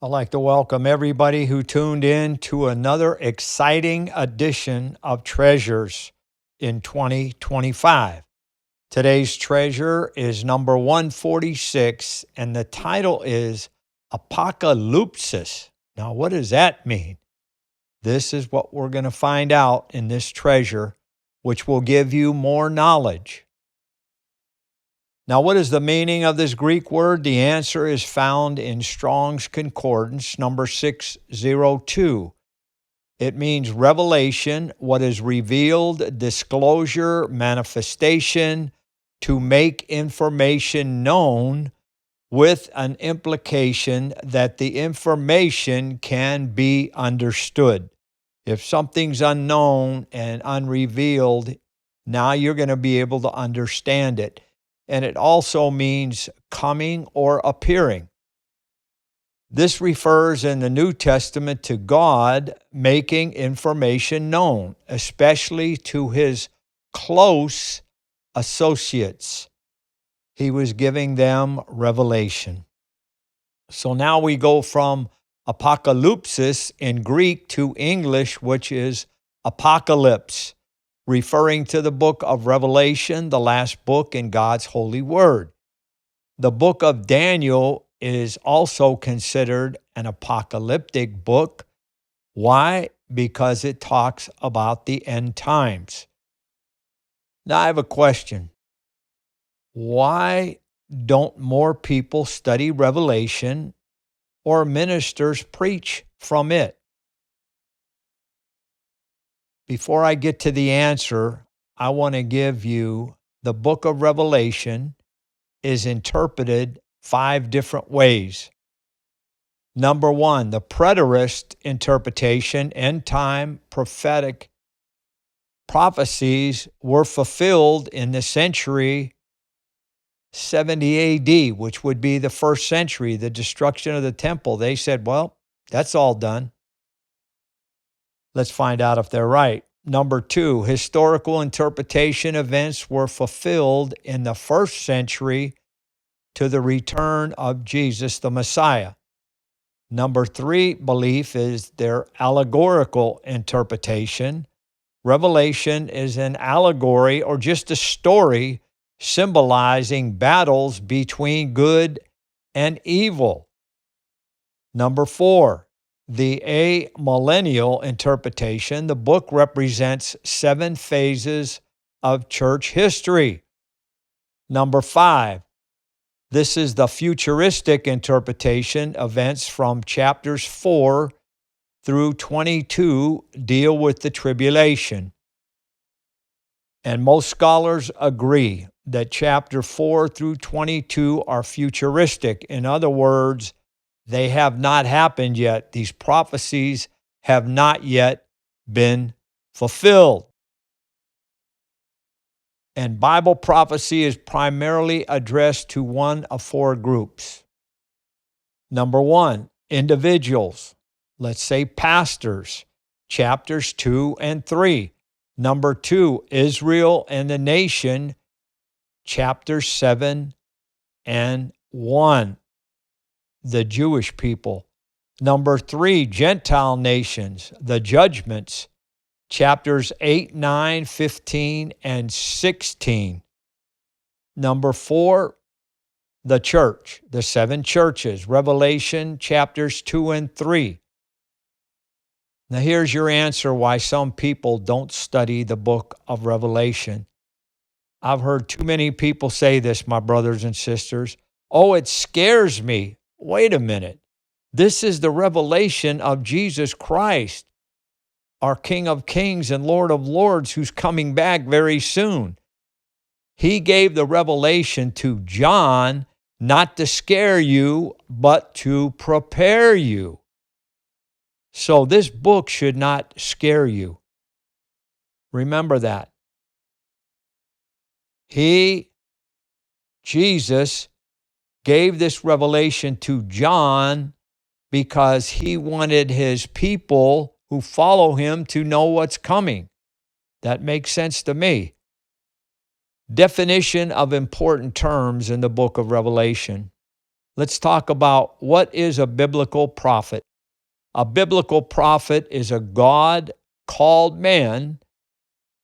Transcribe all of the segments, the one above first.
I'd like to welcome everybody who tuned in to another exciting edition of Treasures in 2025. Today's treasure is number 146, and the title is Apokalupsis. Now, what does that mean? This is what we're going to find out in this treasure, which will give you more knowledge. Now, what is the meaning of this Greek word? The answer is found in Strong's Concordance, number 602. It means revelation, what is revealed, disclosure, manifestation, to make information known with an implication that the information can be understood. If something's unknown and unrevealed, now you're going to be able to understand it. And it also means coming or appearing. This refers in the New Testament to God making information known, especially to his close associates. He was giving them revelation. So now we go from Apokalupsis in Greek to English, which is Apocalypse, referring to the book of Revelation, the last book in God's holy word. The book of Daniel is also considered an apocalyptic book. Why? Because it talks about the end times. Now I have a question. Why don't more people study Revelation or ministers preach from it? Before I get to the answer, I want to give you the book of Revelation is interpreted 5 different ways. Number 1, the preterist interpretation, end time prophetic prophecies were fulfilled in the century 70 AD, which would be the first century, the destruction of the temple. They said, well, that's all done. Let's find out if they're right. Number 2, historical interpretation events were fulfilled in the first century to the return of Jesus the Messiah. Number 3 belief is their allegorical interpretation. Revelation is an allegory or just a story symbolizing battles between good and evil. Number 4, the amillennial interpretation. The book represents 7 phases of church history. Number 5, this is the futuristic interpretation. Events from chapters 4 through 22 deal with the tribulation. And most scholars agree that chapter 4 through 22 are futuristic. In other words, they have not happened yet. These prophecies have not yet been fulfilled. And Bible prophecy is primarily addressed to one of 4 groups. Number 1, individuals. Let's say pastors, chapters 2 and 3. Number 2, Israel and the nation, chapters 7 and 1. The Jewish people. Number 3, Gentile nations, the judgments, chapters 8, 9, 15, and 16. Number 4, the church, the 7 churches, Revelation chapters 2 and 3. Now here's your answer why some people don't study the book of Revelation. I've heard too many people say this, my brothers and sisters. Oh, it scares me. Wait a minute. This is the revelation of Jesus Christ, our King of Kings and Lord of Lords, who's coming back very soon. He gave the revelation to John not to scare you, but to prepare you. So this book should not scare you. Remember that. Jesus, gave this revelation to John because he wanted his people who follow him to know what's coming. That makes sense to me. Definition of important terms in the book of Revelation. let's talk about what is a biblical prophet. A biblical prophet is a God-called man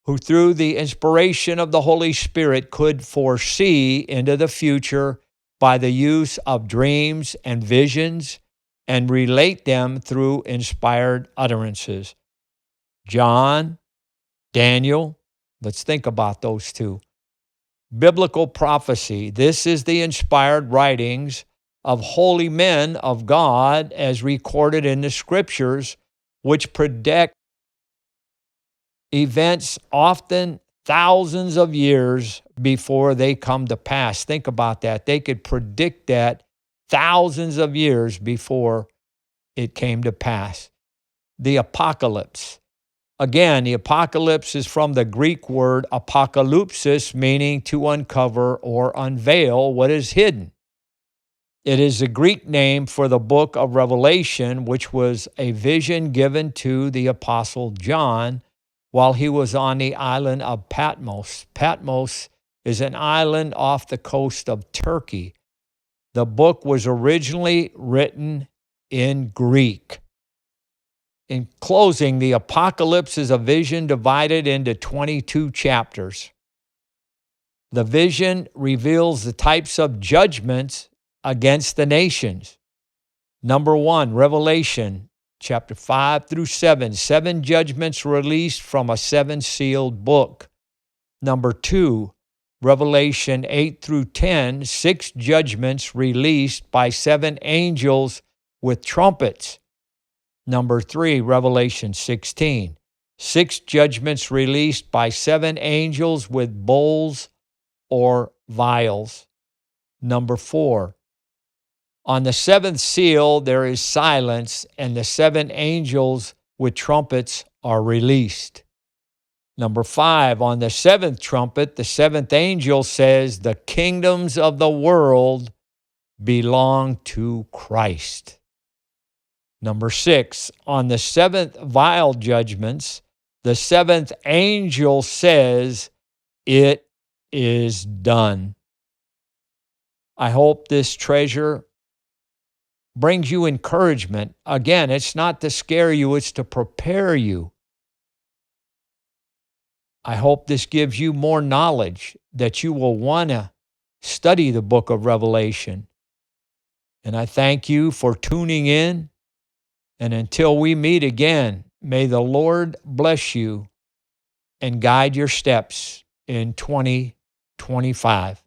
who through the inspiration of the Holy Spirit could foresee into the future by the use of dreams and visions and relate them through inspired utterances. John, Daniel, let's think about those two. Biblical prophecy. This is the inspired writings of holy men of God as recorded in the scriptures, which predict events often thousands of years before they come to pass. Think about that. They could predict that thousands of years before it came to pass. The Apocalypse. Again, the Apocalypse is from the Greek word Apokalupsis, meaning to uncover or unveil what is hidden. It is the Greek name for the book of Revelation, which was a vision given to the Apostle John while he was on the island of Patmos. Patmos is an island off the coast of Turkey. The book was originally written in Greek. In closing, the Apocalypse is a vision divided into 22 chapters. The vision reveals the types of judgments against the nations. Number 1, Revelation chapter 5 through 7, 7 judgments released from a 7-sealed book. Number 2, Revelation 8 through 10, 6 judgments released by 7 angels with trumpets. Number 3, Revelation 16, 6 judgments released by 7 angels with bowls or vials. Number 4, on the 7th seal there is silence, and the 7 angels with trumpets are released. Number 5, on the 7th trumpet, the 7th angel says, the kingdoms of the world belong to Christ. Number 6, on the 7th vial judgments, the 7th angel says, it is done. I hope this treasure brings you encouragement. Again, it's not to scare you, it's to prepare you. I hope this gives you more knowledge that you will want to study the book of Revelation. And I thank you for tuning in. And until we meet again, may the Lord bless you and guide your steps in 2025.